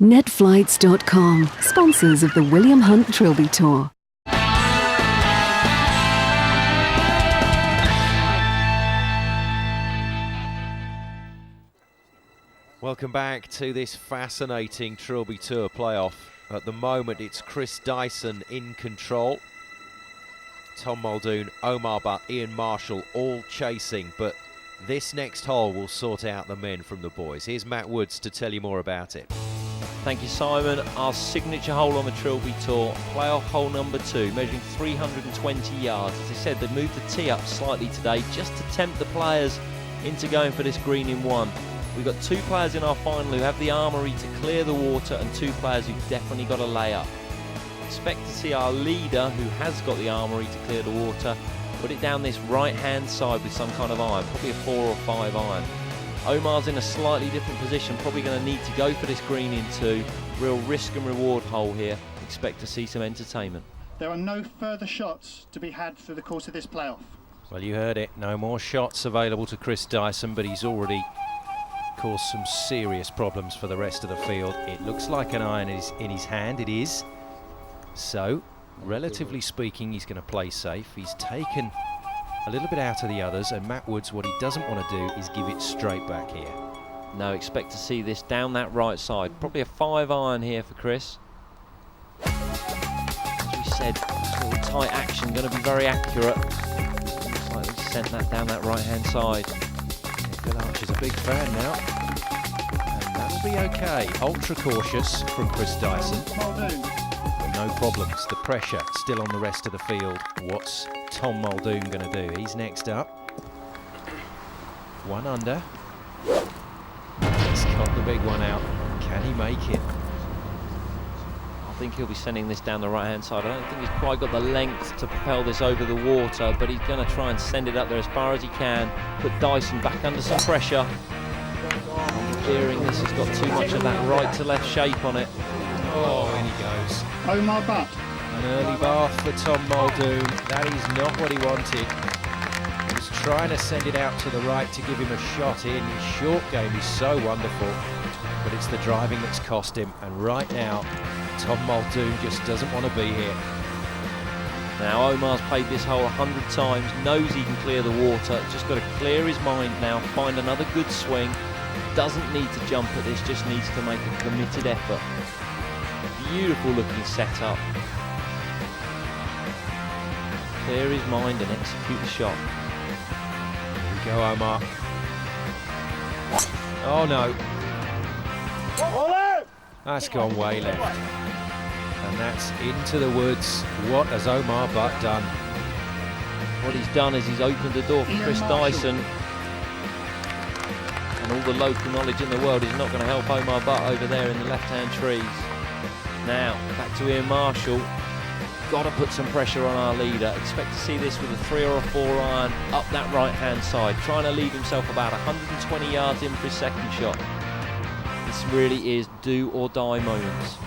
Netflights.com, sponsors of the William Hunt Trilby Tour. Welcome back to this fascinating Trilby Tour playoff. At the moment, it's Chris Dyson in control. Tom Muldoon, Omar Butt, Ian Marshall all chasing, but this next hole will sort out the men from the boys. Here's Matt Woods to tell you more about it. Thank you, Simon. Our signature hole on the Trilby Tour, playoff hole number 2, measuring 320 yards. As I said, they've moved the tee up slightly today just to tempt the players into going for this green in one. We've got 2 players in our final who have the armoury to clear the water and 2 players who've definitely got a layup. Expect to see our leader, who has got the armoury to clear the water, put it down this right-hand side with some kind of iron, probably a 4 or 5 iron. Omar's in a slightly different position, probably going to need to go for this green in 2. Real risk and reward hole here. Expect to see some entertainment. There are no further shots to be had through the course of this playoff. Well, you heard it. No more shots available to Chris Dyson, but he's already caused some serious problems for the rest of the field. It looks like an iron is in his hand. It is. So, relatively speaking, he's going to play safe. He's taken a little bit out of the others, and Matt Woods, what he doesn't want to do is give it straight back here. No, expect to see this down that right side. Probably a 5 iron here for Chris. As we said, sort of tight action, going to be very accurate. Looks like we sent that down that right-hand side. Bill Archer's a big fan now, and that'll be okay. Ultra cautious from Chris Dyson. No problems. The pressure still on the rest of the field. What's Tom Muldoon going to do? He's next up. 1 under. He's got the big one out. Can he make it? I think he'll be sending this down the right-hand side. I don't think he's quite got the length to propel this over the water, but he's going to try and send it up there as far as he can. Put Dyson back under some pressure. I'm fearing this has got too much of that right-to-left shape on it. Oh, in he goes. Omar Butt. An early bath for Tom Muldoon. That is not what he wanted. He was trying to send it out to the right to give him a shot in. His short game is so wonderful, but it's the driving that's cost him. And right now, Tom Muldoon just doesn't want to be here. Now Omar's played this hole 100 times, knows he can clear the water, just got to clear his mind now, find another good swing. Doesn't need to jump at this, just needs to make a committed effort. Beautiful looking setup. Clear his mind and execute the shot. Here we go, Omar. Oh no. That's gone way left. And that's into the woods. What has Omar Butt done? What he's done is he's opened the door for Chris Dyson. And all the local knowledge in the world is not going to help Omar Butt over there in the left-hand trees. Now, back to Ian Marshall. Got to put some pressure on our leader. Expect to see this with a 3 or a 4 iron up that right-hand side. Trying to leave himself about 120 yards in for his second shot. This really is do or die moments.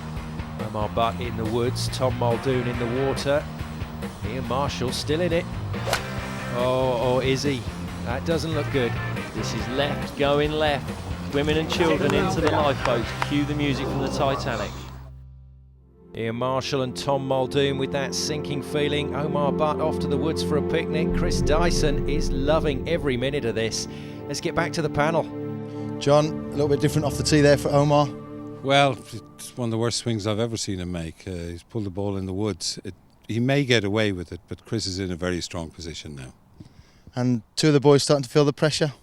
Omar Butt in the woods, Tom Muldoon in the water. Ian Marshall still in it. Oh, is he? That doesn't look good. This is left, going left. Women and children into the lifeboats. Cue the music from the Titanic. Ian Marshall and Tom Muldoon with that sinking feeling. Omar Butt off to the woods for a picnic. Chris Dyson is loving every minute of this. Let's get back to the panel. John, a little bit different off the tee there for Omar. Well, it's one of the worst swings I've ever seen him make. He's pulled the ball in the woods. He may get away with it, but Chris is in a very strong position now. And 2 of the boys starting to feel the pressure?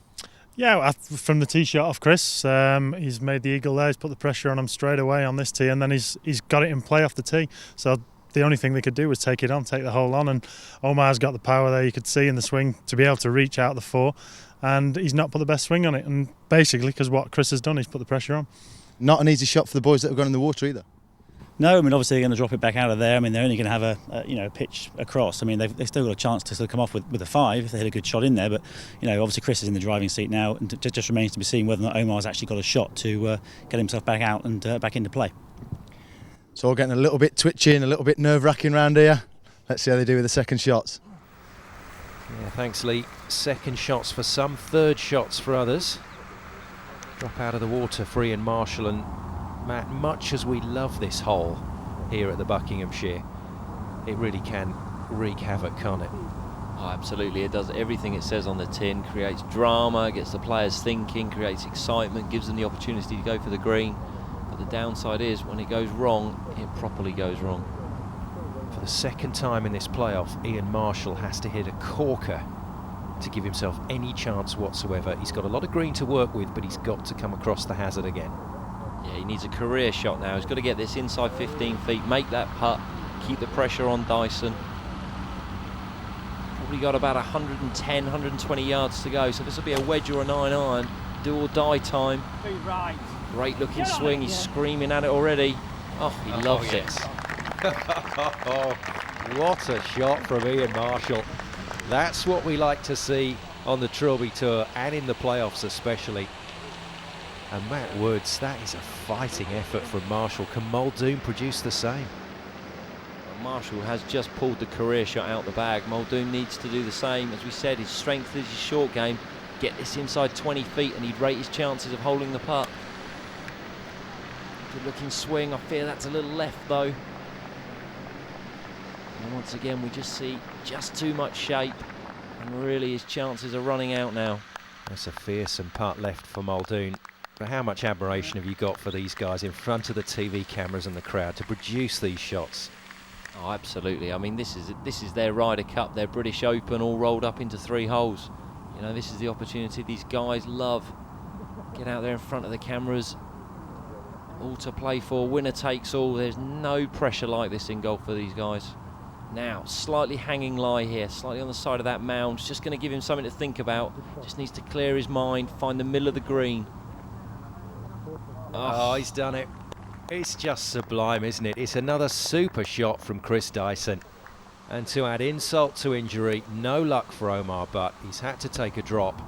Yeah, from the tee shot off Chris, he's made the eagle there, he's put the pressure on him straight away on this tee, and then he's got it in play off the tee. So the only thing they could do was take it on, take the hole on, and Omar's got the power there, you could see in the swing, to be able to reach out the 4, and he's not put the best swing on it, and basically, because what Chris has done, he's put the pressure on. Not an easy shot for the boys that have gone in the water either. No, I mean obviously they're going to drop it back out of there. I mean they're only going to have a pitch across. I mean they've still got a chance to sort of come off with a 5 if they hit a good shot in there. But obviously Chris is in the driving seat now, and it just remains to be seen whether or not Omar's actually got a shot to get himself back out and back into play. So all getting a little bit twitchy and a little bit nerve-wracking round here. Let's see how they do with the second shots. Yeah, thanks Lee. Second shots for some, third shots for others. Drop out of the water for Ian Marshall and Matt, much as we love this hole here at the Buckinghamshire, it really can wreak havoc, can't it? Oh, absolutely, it does everything it says on the tin, creates drama, gets the players thinking, creates excitement, gives them the opportunity to go for the green. But the downside is, when it goes wrong, it properly goes wrong. For the second time in this playoff, Ian Marshall has to hit a corker to give himself any chance whatsoever. He's got a lot of green to work with, but he's got to come across the hazard again. Yeah, he needs a career shot now. He's got to get this inside 15 feet, make that putt, keep the pressure on Dyson. Probably got about 110, 120 yards to go, so this will be a wedge or a 9-iron. Do or die time. Great looking swing, he's screaming at it already. Oh, he loves it. What a shot from Ian Marshall. That's what we like to see on the Trilby Tour and in the playoffs especially. And Matt Woods, that is a fighting effort from Marshall. Can Muldoon produce the same? Marshall has just pulled the career shot out the bag. Muldoon needs to do the same. As we said, his strength is his short game. Get this inside 20 feet and he'd rate his chances of holding the putt. Good looking swing. I fear that's a little left though. And once again, we just see just too much shape, and really his chances are running out now. That's a fearsome putt left for Muldoon. But how much admiration have you got for these guys in front of the TV cameras and the crowd to produce these shots? Oh, absolutely. I mean, this is their Ryder Cup, their British Open, all rolled up into 3 holes. You know, this is the opportunity these guys love. Get out there in front of the cameras, all to play for, winner takes all. There's no pressure like this in golf for these guys. Now, slightly hanging lie here, slightly on the side of that mound. It's just going to give him something to think about. Just needs to clear his mind, find the middle of the green. Oh, he's done it. It's just sublime, isn't it? It's another super shot from Chris Dyson. And to add insult to injury, no luck for Omar Butt. He's had to take a drop.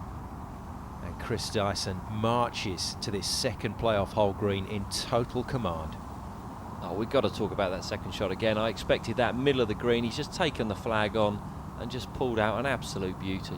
And Chris Dyson marches to this second playoff hole green in total command. Oh, we've got to talk about that second shot again. I expected that middle of the green. He's just taken the flag on and just pulled out an absolute beauty.